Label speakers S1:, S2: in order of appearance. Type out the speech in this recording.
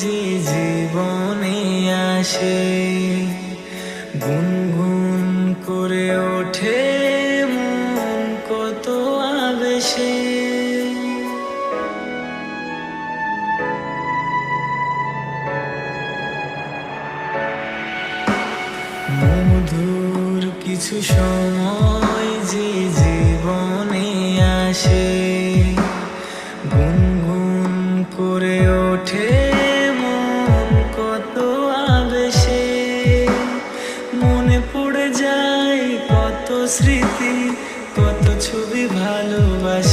S1: যে জীবনে আসে গুনগুন করে ওঠে মন কত আবেশে। মধুর কিছু সময় যে জীবনে আসে গুনগুন করে ওঠে মন কত আবেশে। মনে পড়ে যায় কত স্মৃতি, কত ছবি ভালোবাসা।